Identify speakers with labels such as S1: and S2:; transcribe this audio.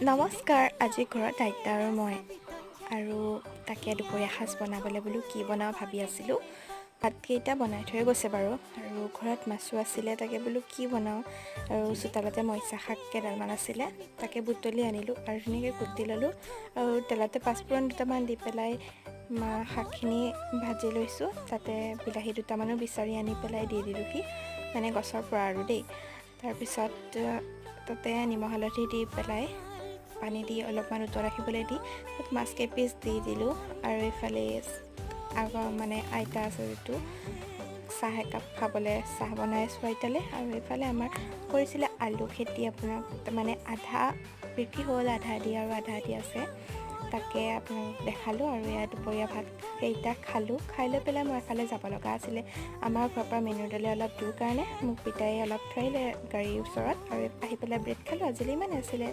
S1: নমস্কাৰ। আজি ঘৰত আইতা আৰু মই আৰু তাকে দুপৰীয়া সাজ বনাবলৈ বোলো কি বনাওঁ ভাবি আছিলোঁ। ভাতকেইটা বনাই থৈ গৈছে বাৰু, আৰু ঘৰত মাছো আছিলে, তাকে বোলো কি বনাওঁ। আৰু চোতালতে মৰিচা শাক কেইডালমান আছিলে, তাকে বুটলি আনিলোঁ আৰু ধুনীয়াকৈ কুটি ল'লোঁ। আৰু তেলতে পাঁচফোৰণ দুটামান দি পেলাই শাকখিনি ভাজি লৈছোঁ। তাতে বিলাহী দুটামানো বিচাৰি আনি পেলাই দি দিলোঁহি, মানে গছৰ পৰা আৰু দেই। তাৰপিছত তাতে নিমখ হালধি দি পেলাই পানী দি অলপমান উতল আহিবলৈ দি তাত মাছ কেইপিচ দি দিলোঁ। আৰু এইফালে আইতা আছে যিটো, চাহ একাপ খাবলৈ চাহ বনাই আছোঁ আইতালৈ। আৰু এইফালে আমাৰ কৰিছিলে আলু খেতি, আপোনাক মানে আধা বিক্ৰী হ'ল, আধা দি আৰু আধা দি আছে, তাকে আপোনাক দেখালোঁ। আৰু এয়া দুপৰীয়া ভাত কেইটা খালোঁ। খাই লৈ পেলাই মই এফালে যাব লগা আছিলে। আমাৰ ঘৰৰ পৰা মেনুৰডালে অলপ দূৰ কাৰণে মোক পিতায়ে অলপ থৈ আহিলে গাড়ীৰ ওচৰত, আৰু আহি পেলাই ব্ৰেড খালোঁ। আজিলৈ ইমানে আছিলে।